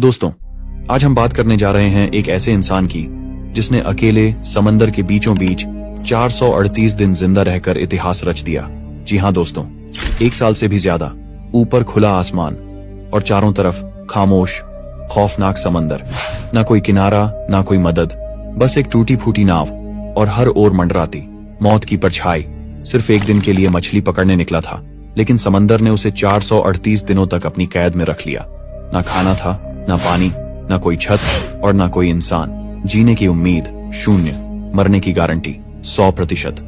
दोस्तों, आज हम बात करने जा रहे हैं एक ऐसे इंसान की जिसने अकेले समंदर के बीचों बीच 438 दिन जिंदा रहकर इतिहास रच दिया। जी हाँ दोस्तों, 1 साल से भी ज्यादा। ऊपर खुला आसमान और चारों तरफ खामोश खौफनाक समंदर। ना कोई किनारा, ना कोई मदद, बस एक टूटी फूटी नाव और हर ओर मंडराती मौत की परछाई। सिर्फ एक दिन के लिए मछली पकड़ने निकला था, लेकिन समंदर ने उसे 438 दिनों तक अपनी कैद में रख लिया। ना खाना था, ना पानी, ना कोई छत और ना कोई इंसान। जीने की उम्मीद शून्य, मरने की गारंटी 100%।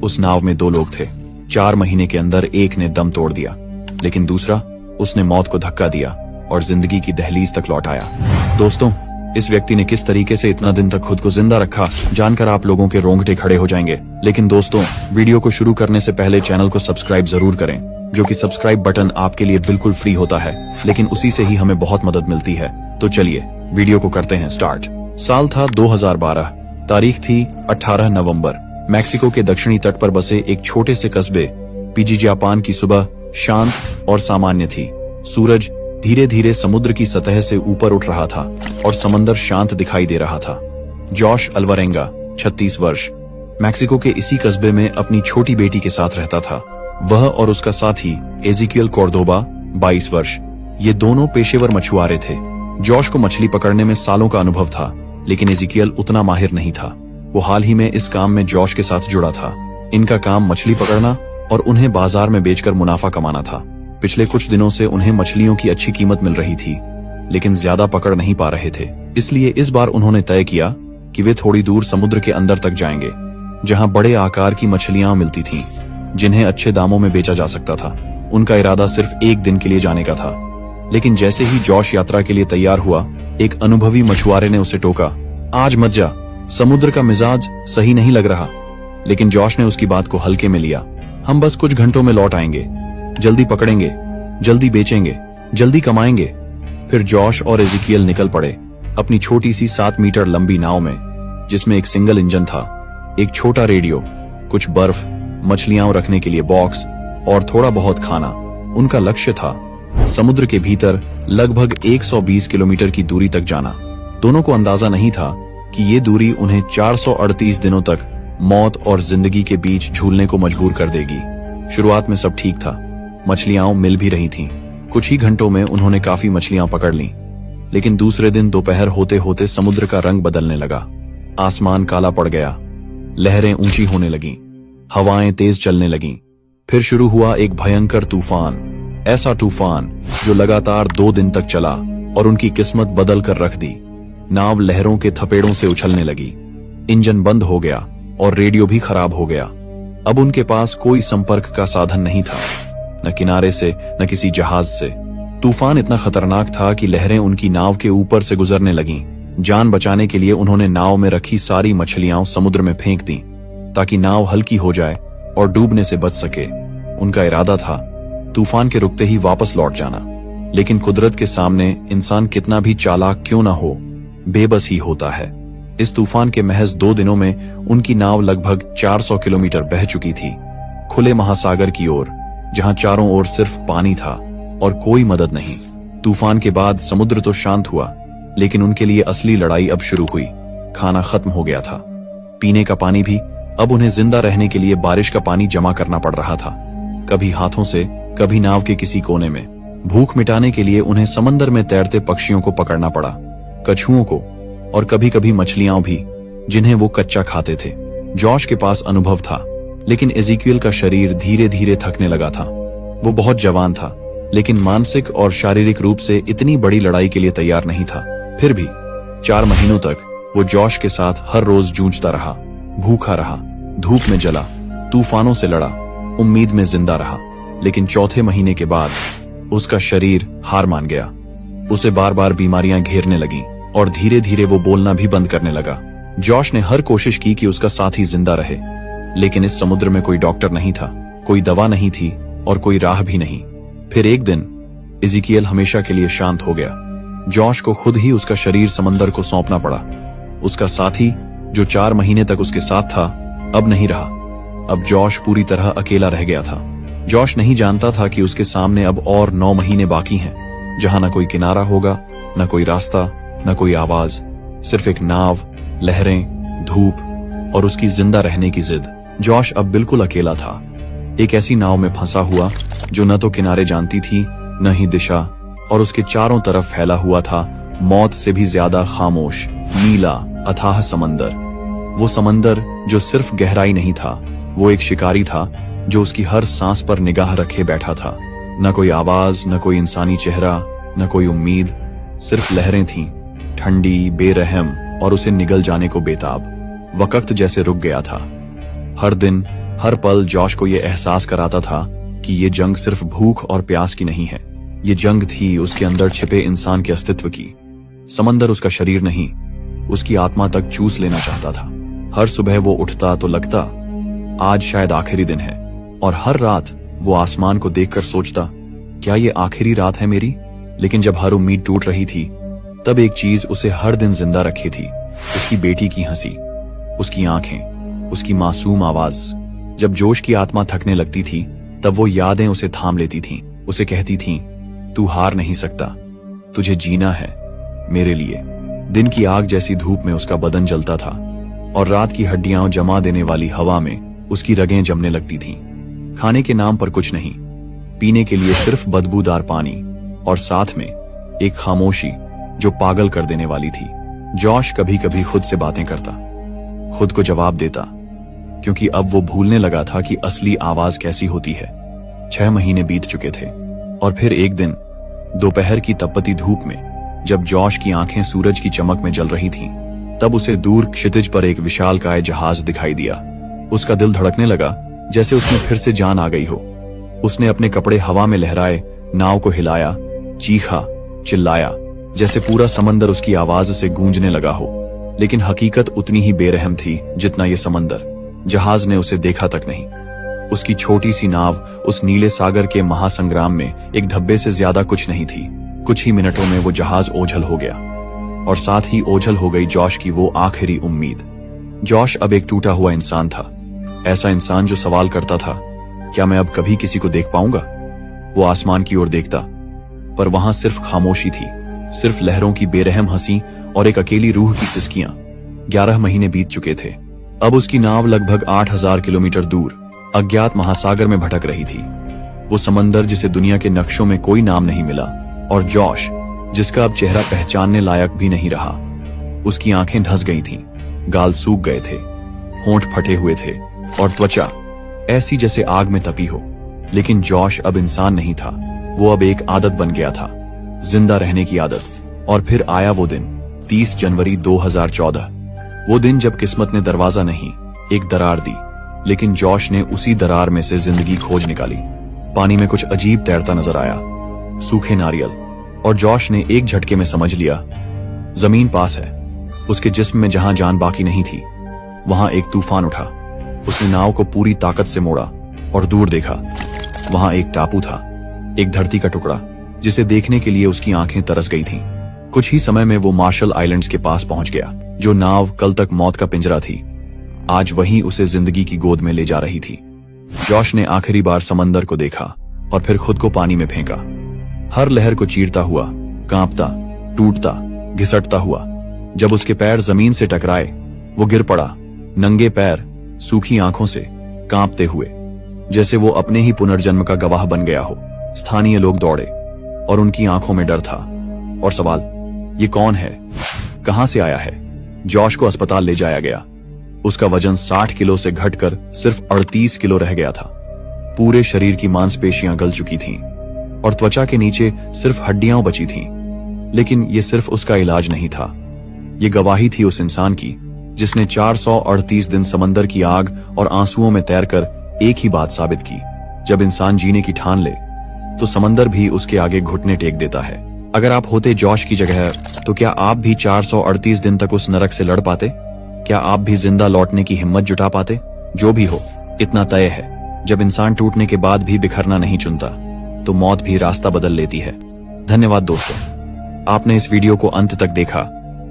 उस नाव में 2 लोग थे। 4 महीने के अंदर एक ने दम तोड़ दिया, लेकिन दूसरा, उसने मौत को धक्का दिया और जिंदगी की दहलीज तक लौट आया। दोस्तों, इस व्यक्ति ने किस तरीके से इतना दिन तक खुद को जिंदा रखा, जानकर आप लोगों के रोंगटे खड़े हो जाएंगे। लेकिन दोस्तों, वीडियो को शुरू करने से पहले चैनल को सब्सक्राइब जरूर करें, जो कि सब्सक्राइब बटन आपके लिए बिल्कुल फ्री होता है, लेकिन उसी से ही हमें बहुत मदद मिलती है। तो चलिए वीडियो को करते हैं स्टार्ट। साल था 2012, तारीख थी 18 नवंबर। मैक्सिको के दक्षिणी तट पर बसे एक छोटे से कस्बे पिजिजापान की सुबह शांत और सामान्य थी। सूरज धीरे धीरे समुद्र की सतह से ऊपर उठ रहा था और समंदर शांत दिखाई दे रहा था। जॉश अल्वारेंगा 36 वर्ष मैक्सिको के इसी कस्बे में अपनी छोटी बेटी के साथ रहता था। वह और उसका साथी एजिकियल कोर्दोबा 22 वर्ष, ये दोनों पेशेवर मछुआरे थे। जॉश को मछली पकड़ने में सालों का अनुभव था, लेकिन एजिकियल उतना माहिर नहीं था। वो हाल ही में इस काम में जॉश के साथ जुड़ा था। इनका काम मछली पकड़ना और उन्हें बाजार में बेचकर मुनाफा कमाना था। पिछले कुछ दिनों से उन्हें मछलियों की अच्छी कीमत मिल रही थी, लेकिन ज्यादा पकड़ नहीं पा रहे थे। इसलिए इस बार उन्होंने तय किया कि वे थोड़ी दूर समुद्र के अंदर तक जाएंगे, जहां बड़े आकार की मछलियां मिलती थीं, जिन्हें अच्छे दामों में बेचा जा सकता था। उनका इरादा सिर्फ एक दिन के लिए जाने का था, लेकिन जैसे ही जॉश यात्रा के लिए तैयार हुआ, एक अनुभवी मछुआरे ने उसे टोका, आज मत जा, समुद्र का मिजाज सही नहीं लग रहा। लेकिन जॉश ने उसकी बात को हल्के में लिया। हम बस कुछ घंटों में लौट आएंगे, जल्दी पकड़ेंगे, जल्दी बेचेंगे, जल्दी कमाएंगे। फिर जॉश और एजिकियल निकल पड़े अपनी छोटी सी 7 मीटर लंबी नाव में, जिसमें एक सिंगल इंजन था, एक छोटा रेडियो, कुछ बर्फ, मछलियां रखने के लिए बॉक्स और थोड़ा बहुत खाना। उनका लक्ष्य था समुद्र के भीतर लगभग 120 किलोमीटर की दूरी तक जाना। दोनों को अंदाजा नहीं था कि ये दूरी उन्हें 438 दिनों तक मौत और जिंदगी के बीच झूलने को मजबूर कर देगी। शुरुआत में सब ठीक था, मछलियां मिल भी रही थीं। कुछ ही घंटों में उन्होंने काफी मछलियां पकड़ लीं। लेकिन दूसरे दिन दोपहर होते होते समुद्र का रंग बदलने लगा। आसमान काला पड़ गया, लहरें ऊंची होने लगीं, हवाएं तेज चलने लगीं। फिर शुरू हुआ एक भयंकर तूफान, ऐसा तूफान जो लगातार 2 दिन तक चला और उनकी किस्मत बदल कर रख दी। नाव लहरों के थपेड़ों से उछलने लगी, इंजन बंद हो गया और रेडियो भी खराब हो गया। अब उनके पास कोई संपर्क का साधन नहीं था, न किनारे से, न किसी जहाज से। तूफान इतना खतरनाक था कि लहरें उनकी नाव के ऊपर से गुजरने लगीं। जान बचाने के लिए उन्होंने नाव में रखी सारी मछलियां समुद्र में फेंक दी, ताकि नाव हल्की हो जाए और डूबने से बच सके। उनका इरादा था तूफान के रुकते ही वापस लौट जाना, लेकिन कुदरत के सामने इंसान कितना भी चालाक क्यों न हो, बेबस ही होता है। इस तूफान के महज 2 दिनों में उनकी नाव लगभग 400 किलोमीटर बह चुकी थी, खुले महासागर की ओर, जहां चारों ओर सिर्फ पानी था और कोई मदद नहीं। तूफान के बाद समुद्र तो शांत हुआ, लेकिन उनके लिए असली लड़ाई अब शुरू हुई। खाना खत्म हो गया था, पीने का पानी भी। अब उन्हें जिंदा रहने के लिए बारिश का पानी जमा करना पड़ रहा था, कभी हाथों से, कभी नाव के किसी कोने में। भूख मिटाने के लिए उन्हें समंदर में तैरते पक्षियों को पकड़ना पड़ा, कछुओं को, और कभी कभी मछलियां भी, जिन्हें वो कच्चा खाते थे। जॉश के पास अनुभव था, लेकिन एजिकियल का शरीर धीरे धीरे थकने लगा था। वो बहुत जवान था, लेकिन मानसिक और शारीरिक रूप से इतनी बड़ी लड़ाई के लिए तैयार नहीं था। फिर भी 4 महीनों तक वो जॉश के साथ हर रोज जूझता रहा, भूखा रहा, धूप में जला, तूफानों से लड़ा, उम्मीद में जिंदा रहा। लेकिन चौथे महीने के बाद उसका शरीर हार मान गया। उसे बार बार बीमारियां घेरने लगीं और धीरे धीरे वो बोलना भी बंद करने लगा। जॉश ने हर कोशिश की कि उसका साथी जिंदा रहे, लेकिन इस समुद्र में कोई डॉक्टर नहीं था, कोई दवा नहीं थी और कोई राह भी नहीं। फिर एक दिन एजिकियल हमेशा के लिए शांत हो गया। जॉश को खुद ही उसका शरीर समंदर को सौंपना पड़ा। उसका साथी, जो 4 महीने तक उसके साथ था, अब नहीं रहा। अब जॉश पूरी तरह अकेला रह गया था। जॉश नहीं जानता था कि उसके सामने अब और 9 महीने बाकी हैं, जहां न कोई किनारा होगा, न कोई रास्ता, न कोई आवाज, सिर्फ एक नाव, लहरें, धूप और उसकी जिंदा रहने की जिद। जॉश अब बिल्कुल अकेला था, एक ऐसी नाव में फंसा हुआ जो न तो किनारे जानती थी न ही दिशा, और उसके चारों तरफ फैला हुआ था मौत से भी ज्यादा खामोश नीला अथाह समंदर। वो समंदर जो सिर्फ गहराई नहीं था, वो एक शिकारी था जो उसकी हर सांस पर निगाह रखे बैठा था। न कोई आवाज, न कोई इंसानी चेहरा, न कोई उम्मीद, सिर्फ लहरें थीं, ठंडी, बेरहम और उसे निगल जाने को बेताब। वक्त जैसे रुक गया था। हर दिन, हर पल जॉश को यह एहसास कराता था कि ये जंग सिर्फ भूख और प्यास की नहीं है, ये जंग थी उसके अंदर छिपे इंसान के अस्तित्व की। समंदर उसका शरीर नहीं, उसकी आत्मा तक चूस लेना चाहता था। हर सुबह वो उठता तो लगता आज शायद आखिरी दिन है, और हर रात वो आसमान को देखकर सोचता क्या ये आखिरी रात है मेरी। लेकिन जब हर उम्मीद टूट रही थी, तब एक चीज उसे हर दिन जिंदा रखी थी, उसकी बेटी की हंसी, उसकी आंखें, उसकी मासूम आवाज। जब जोश की आत्मा थकने लगती थी, तब वो यादें उसे थाम लेती थीं, उसे कहती थीं तू हार नहीं सकता, तुझे जीना है मेरे लिए। दिन की आग जैसी धूप में उसका बदन जलता था, और रात की हड्डियां जमा देने वाली हवा में उसकी रगें जमने लगती थीं। खाने के नाम पर कुछ नहीं, पीने के लिए सिर्फ बदबूदार पानी, और साथ में एक खामोशी जो पागल कर देने वाली थी। जॉश कभी कभी खुद से बातें करता, खुद को जवाब देता, क्योंकि अब वो भूलने लगा था कि असली आवाज कैसी होती है। 6 महीने बीत चुके थे, और फिर एक दिन दोपहर की तपती धूप में जब जॉश की आंखें सूरज की चमक में जल रही थीं, तब उसे दूर क्षितिज पर एक विशालकाय जहाज दिखाई दिया। उसका दिल धड़कने लगा जैसे उसमें फिर से जान आ गई हो। उसने अपने कपड़े हवा में लहराए, नाव को हिलाया, चीखा, चिल्लाया, जैसे पूरा समंदर उसकी आवाज से गूंजने लगा हो। लेकिन हकीकत उतनी ही बेरहम थी जितना ये समंदर। जहाज ने उसे देखा तक नहीं। उसकी छोटी सी नाव उस नीले सागर के महासंग्राम में एक धब्बे से ज्यादा कुछ नहीं थी। कुछ ही मिनटों में वो जहाज ओझल हो गया, और साथ ही ओझल हो गई जॉश की वो आखिरी उम्मीद। जॉश अब एक टूटा हुआ इंसान था, ऐसा इंसान जो सवाल करता था क्या मैं अब कभी किसी को देख पाऊंगा। वो आसमान की ओर देखता, पर वहां सिर्फ खामोशी थी, सिर्फ लहरों की बेरहम हंसी और एक अकेली रूह की सिसकियां। 11 महीने बीत चुके थे। अब उसकी नाव लगभग 8000 किलोमीटर दूर अज्ञात महासागर में भटक रही थी। वो समंदर जिसे दुनिया के नक्शों में कोई नाम नहीं मिला, और जॉश जिसका अब चेहरा पहचानने लायक भी नहीं रहा। उसकी आंखें धंस गई थीं, गाल सूख गए थे, होंठ फटे हुए थे, और त्वचा ऐसी जैसे आग में तपी हो। लेकिन जॉश अब इंसान नहीं था, वो अब एक आदत बन गया था, जिंदा रहने की आदत। और फिर आया वो दिन, 30 जनवरी 2014। वो दिन जब किस्मत ने दरवाजा नहीं, एक दरार दी, लेकिन जॉश ने उसी दरार में से जिंदगी खोज निकाली। पानी में कुछ अजीब तैरता नजर आया, सूखे नारियल, और जॉश ने एक झटके में समझ लिया जमीन पास है। उसके जिस्म में जहां जान बाकी नहीं थी, वहां एक तूफान उठा। उसने नाव को पूरी ताकत से मोड़ा और दूर देखा। वहां एक टापू था, एक धरती का टुकड़ा जिसे देखने के लिए उसकी आंखें तरस गई थीं। कुछ ही समय में वो मार्शल आइलैंड्स के पास पहुंच गया। जो नाव कल तक मौत का पिंजरा थी, आज वहीं उसे जिंदगी की गोद में ले जा रही थी। जॉश ने आखिरी बार समंदर को देखा और फिर खुद को पानी में फेंका, हर लहर को चीरता हुआ, कांपता, टूटता, घिसटता हुआ। जब उसके पैर जमीन से टकराए, वो गिर पड़ा, नंगे पैर, सूखी आंखों से, कांपते हुए, जैसे वो अपने ही पुनर्जन्म का गवाह बन गया हो। स्थानीय लोग दौड़े और उनकी आंखों में डर था और सवाल, ये कौन है, कहां से आया है। जॉश को अस्पताल ले जाया गया। उसका वजन 60 किलो से घटकर सिर्फ 38 किलो रह गया था। पूरे शरीर की मांसपेशियां गल चुकी थीं और त्वचा के नीचे सिर्फ हड्डियां बची थीं। लेकिन ये सिर्फ उसका इलाज नहीं था, ये गवाही थी उस इंसान की जिसने 438 दिन समंदर की आग और आंसुओं में तैरकर एक ही बात साबित की, जब इंसान जीने की ठान ले तो समंदर भी उसके आगे घुटने टेक देता है। अगर आप होते जॉश की जगह, तो क्या आप भी 438 दिन तक उस नरक से लड़ पाते? क्या आप भी जिंदा लौटने की हिम्मत जुटा पाते? जो भी हो, इतना तय है, जब इंसान टूटने के बाद भी बिखरना नहीं चुनता, तो मौत भी रास्ता बदल लेती है। धन्यवाद दोस्तों, आपने इस वीडियो को अंत तक देखा,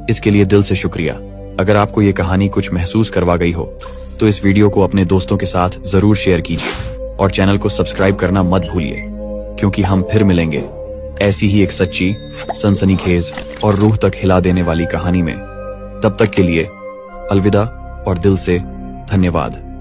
इसके लिए दिल से शुक्रिया। अगर आपको ये कहानी कुछ महसूस करवा गई हो, तो इस वीडियो को अपने दोस्तों के साथ जरूर शेयर कीजिए और चैनल को सब्सक्राइब करना मत भूलिए, क्योंकि हम फिर मिलेंगे ऐसी ही एक सच्ची, सनसनीखेज और रूह तक हिला देने वाली कहानी में। तब तक के लिए अलविदा और दिल से धन्यवाद।